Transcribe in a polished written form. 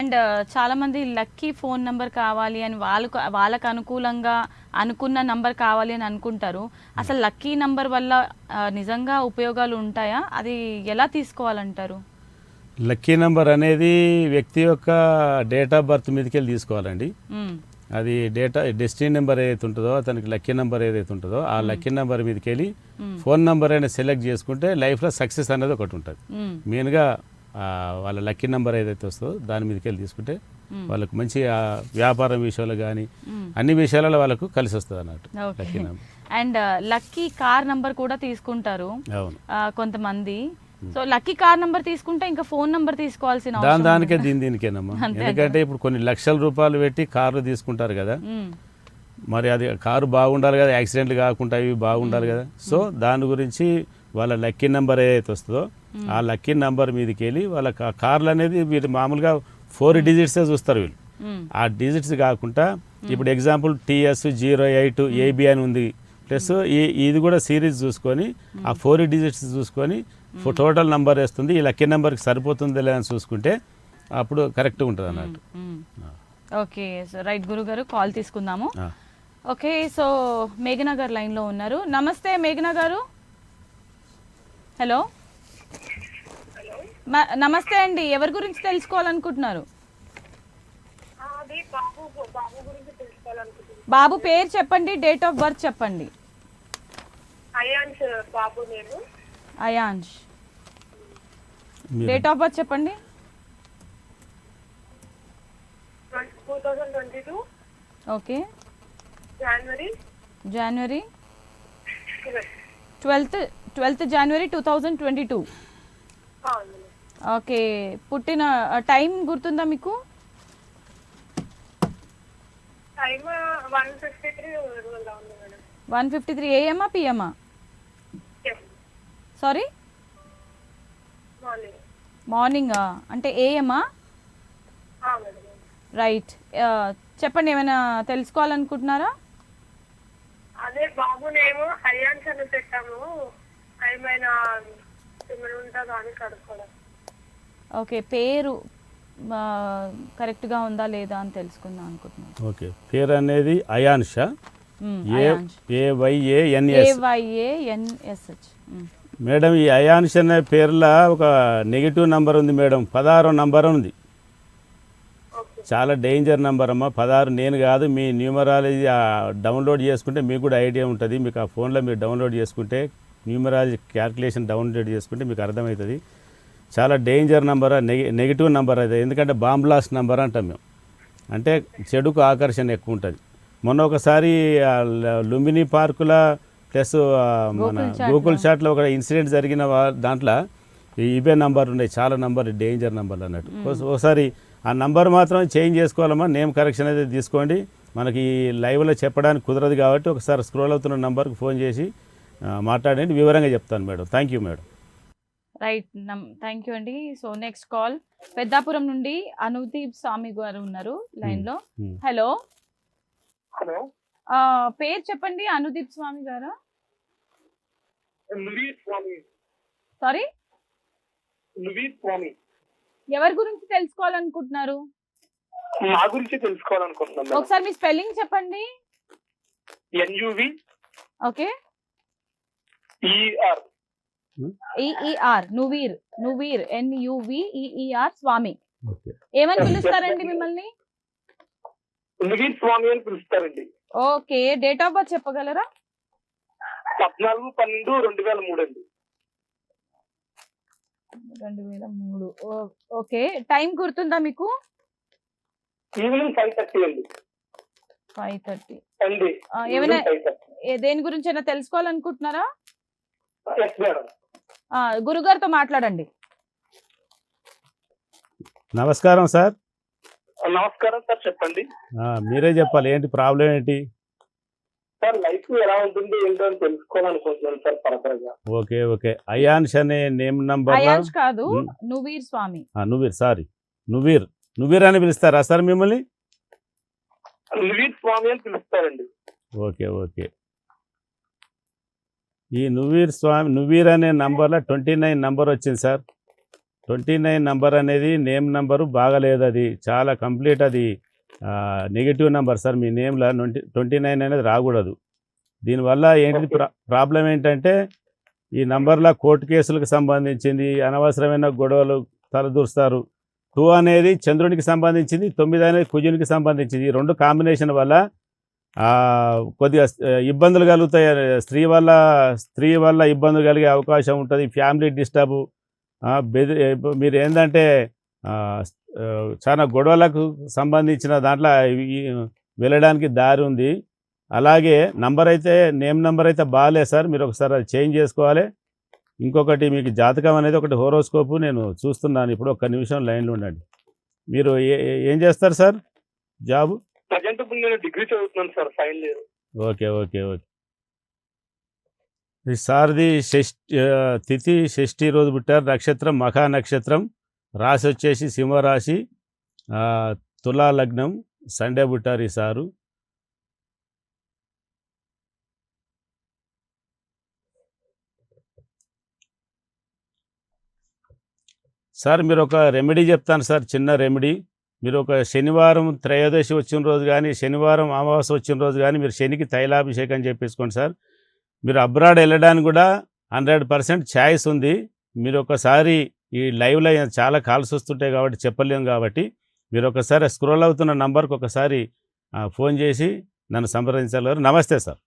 And చాలా మంది lucky phone number కావాలి అని వాళ్ళకు అనుకూలంగా అనుకున్న నంబర్ కావాలి అని అనుకుంటారు. అసలు లక్కీ నంబర్ వల్ల నిజంగా ఉపయోగాలు ఉంటాయా? అది ఎలా తీసుకోవాలంటారు? లక్కీ నెంబర్ అనేది వ్యక్తి యొక్క డేట్ ఆఫ్ బర్త్ మీదకి వెళ్ళి తీసుకోవాలండి. అది డెస్టినీ నెంబర్ ఏదైతే ఉంటుందో, అతనికి లక్కీ నెంబర్ ఏదైతే ఉంటుందో ఆ లక్కీ నెంబర్ మీదకి వెళ్ళి ఫోన్ నెంబర్ అయినా సెలెక్ట్ చేసుకుంటే లైఫ్లో సక్సెస్ అనేది ఒకటి ఉంటుంది. మెయిన్గా వాళ్ళ లక్కీ నెంబర్ ఏదైతే వస్తుందో దాని మీదకి వెళ్ళి తీసుకుంటే వాళ్ళకు మంచి వ్యాపారం విషయాలు కానీ అన్ని విషయాలలో వాళ్ళకు కలిసి వస్తుంది అన్నట్టు lucky number. And lucky car number కూడా తీసుకుంటారు కొంతమంది. సో లక్కీ కార్ నంబర్ తీసుకుంటే ఇంకా ఫోన్ నంబర్ తీసుకోవాల్సిన దానికే దీనికేనమ్మా. ఎందుకంటే ఇప్పుడు కొన్ని లక్షల రూపాయలు పెట్టి కార్లు తీసుకుంటారు కదా, మరి అది కారు బాగుండాలి కదా, యాక్సిడెంట్లు కాకుండా ఇవి బాగుండాలి కదా. సో దాని గురించి వాళ్ళ లక్కీ నెంబర్ ఏదైతే వస్తుందో ఆ లక్కీ నెంబర్ మీదకి వెళ్ళి వాళ్ళ కార్లు అనేది వీళ్ళు మామూలుగా 4 డిజిట్సే చూస్తారు వీళ్ళు. ఆ డిజిట్స్ కాకుండా ఇప్పుడు ఎగ్జాంపుల్ TS08 AB అని ఉంది, ప్లస్ ఇది కూడా సిరీస్ చూసుకొని ఆ 4 డిజిట్స్ చూసుకొని టోటల్ నెంబర్ వేస్తుంది. ఈ లక్కీ నెంబర్కి సరిపోతుంది లేదని చూసుకుంటే అప్పుడు కరెక్ట్గా ఉంటుంది అన్నట్టు. ఓకే, సో రైట్ గురుగారు, కాల్ తీసుకుందాము. ఓకే, సో మేఘనా గారు లైన్లో ఉన్నారు. నమస్తే మేఘనా గారు. హలో, నమస్తే అండి. ఎవరి గురించి తెలుసుకోవాలనుకుంటున్నారు? బాబు పేరు చెప్పండి, డేట్ ఆఫ్ బర్త్ చెప్పండి. అయాన్ష్, డేట్ ఆఫ్ బర్త్ చెప్పండి. 2022. ఓకే, జనవరి 12th January 2022. ఓకే, పుట్టిన టైం గుర్తుందా మీకు? 1:53 AM PM? సారీ, మార్నింగా అంటే AM? రైట్, చెప్పండి, ఏమైనా తెలుసుకోవాలనుకుంటున్నారా? అదే బాబు నేము హరియాన్స్ అని పెట్టాము, ఏమైనా ఉంటుందా అని కనుక్కోవడం. ఓకే, పేరు కరెక్ట్గా ఉందా లేదా అని తెలుసుకుందాం అనుకుంటున్నాను. ఓకే, పేరు అనేది అయాన్ష, AYANSH. మేడం ఈ అయాన్ష్ అనే పేరులో ఒక నెగిటివ్ నెంబర్ ఉంది మేడం, 16 నంబర్ ఉంది. చాలా డేంజర్ నెంబర్ అమ్మ. 16 నేను కాదు, మీ న్యూమరాలజీ డౌన్లోడ్ చేసుకుంటే మీకు కూడా ఐడియా ఉంటుంది. మీకు ఆ ఫోన్లో మీరు డౌన్లోడ్ చేసుకుంటే న్యూమరాలజీ క్యాల్కులేషన్ డౌన్లోడ్ చేసుకుంటే మీకు అర్థమవుతుంది. చాలా డేంజర్ నెంబర్, నెగిటివ్ నెంబర్ అది. ఎందుకంటే బాంబ్ బ్లాస్ట్ నెంబర్ అంటాం మేము. అంటే చెడుకు ఆకర్షణ ఎక్కువ ఉంటుంది. మొన్న ఒకసారి లుంబిని పార్కులో ప్లస్ మన గూగుల్ చాట్లో ఒక ఇన్సిడెంట్ జరిగిన దాంట్లో ఇవే నంబర్ ఉన్నాయి, చాలా నంబర్ డేంజర్ నెంబర్లు అన్నట్టు. ఒకసారి ఆ నంబర్ మాత్రం చేంజ్ చేసుకోవాలమ్మా, నేమ్ కరెక్షన్ అయితే తీసుకోండి. మనకి లైవ్లో చెప్పడానికి కుదరదు కాబట్టి ఒకసారి స్క్రోల్ అవుతున్న నంబర్కి ఫోన్ చేసి మాట్లాడండి, వివరంగా చెప్తాను madam. Thank you madam. Right, thank you అండి. సో నెక్స్ట్ కాల్ పెద్దాపురం నుండి అనుదీప్ స్వామి గారు ఉన్నారు లైన్లో. హలో, పేరు చెప్పండి. అనుదీప్ స్వామి గారా? సారీ, ఎవరి గురించి తెలుసుకోవాలనుకుంటున్నారు? మా గురించి తెలుసుకోవాలనుకుంటున్నాను. ఒకసారి మీ స్పెల్లింగ్ చెప్పండి. NUV ఓకే, ER నువీర్ NUVEER స్వామి. ఏమని పిలుస్తారండి మిమ్మల్ని? నువీర్ స్వామి అని పిలుస్తారండి. ఓకే, డేట్ ఆఫ్ బర్త్ చెప్పగలరా? 14/12/2003 అండి. 2003. ఓకే, టైం గుర్తుందా మీకు? ఈవినింగ్ 5:30 అండి. 5:30 అండి. ఏమైనా దేని గురించి అయినా తెలుసుకోవాలనుకుంటున్నారా? గురుగారితో మాట్లాడండి. నమస్కారం సార్. నమస్కారం సార్, చెప్పండి. మీరే చెప్పాలి, ఏంటి ప్రాబ్లం ఏంటి సార్? లైఫ్ ఎలా ఉంటుంది ఏంటో అని తెలుసుకోవాలనుకుంటున్నాను సార్ పరపరగా. ఓకే ఓకే, అయాన్ష్ అనే నేమ్ నంబర్. అయాన్ష్ కాదు, నువీర్ స్వామి. నువీర్, సారీ, నువీర్ అని పిలుస్తారా సార్ మిమ్మల్ని? నువీర్ స్వామి అని పిలుస్తారండి. ఓకే ఓకే, ఈ నువీర్ అనే నంబర్లో 29 నంబర్ వచ్చింది సార్. 29 నంబర్ అనేది నేమ్ నంబరు బాగలేదు, అది చాలా కంప్లీట్, అది నెగిటివ్ నంబర్ సార్. మీ నేమ్లో 29 అనేది రాకూడదు. దీనివల్ల ఏంటి ప్రాబ్లం ఏంటంటే ఈ నంబర్లో కోర్టు కేసులకు సంబంధించింది, అనవసరమైన గొడవలు తలదూరుస్తారు. 2 అనేది చంద్రునికి సంబంధించింది, 9 అనేది కుజునికి సంబంధించింది. ఈ రెండు కాంబినేషన్ వల్ల కొద్దిగా ఇబ్బందులు కలుగుతాయి. స్త్రీ వల్ల ఇబ్బందులు కలిగే అవకాశం ఉంటుంది. ఫ్యామిలీ డిస్టర్బ్, మీరు ఏంటంటే చాలా గొడవలకు సంబంధించిన దాంట్లో వెళ్ళడానికి దారి ఉంది. అలాగే నేమ్ నంబర్ అయితే బాగాలేదు సార్, మీరు ఒకసారి అది చేంజ్ చేసుకోవాలి. ఇంకొకటి, మీకు జాతకం అనేది ఒకటి హోరోస్కోపు నేను చూస్తున్నాను ఇప్పుడు, ఒక్క నిమిషం లైన్లో ఉండండి. మీరు ఏం చేస్తారు సార్ జాబు? ప్రజెంట్ ఇప్పుడు నేను డిగ్రీ చదువుతున్నాను sir, final year. Okay okay okay. ఈ సార్ది తిథి షష్ఠి రోజు పుట్టారు, నక్షత్రం మఖా నక్షత్రం, రాశి వచ్చేసి సింహరాశి, తులా లగ్నం, సండే పుట్టారు ఈ సారు. సార్ మీరు ఒక రెమెడీ చెప్తాను సార్, చిన్న రెమెడీ. మీరు ఒక శనివారం త్రయోదశి వచ్చిన రోజు కానీ, శనివారం అమావాస్య వచ్చిన రోజు కానీ మీరు శనికి తైలాభిషేకం చేపించుకోండి సార్. మీరు అబ్రాడ్ వెళ్ళడానికి కూడా 100% ఛాయిస్ ఉంది. మీరు ఒకసారి ఈ లైవ్లో చాలా కాల్స్ వస్తుంటాయి కాబట్టి చెప్పలేము, కాబట్టి మీరు ఒకసారి స్క్రోల్ అవుతున్న నంబర్కి ఒకసారి ఫోన్ చేసి నన్ను సంప్రదించగలరు. నమస్తే సార్.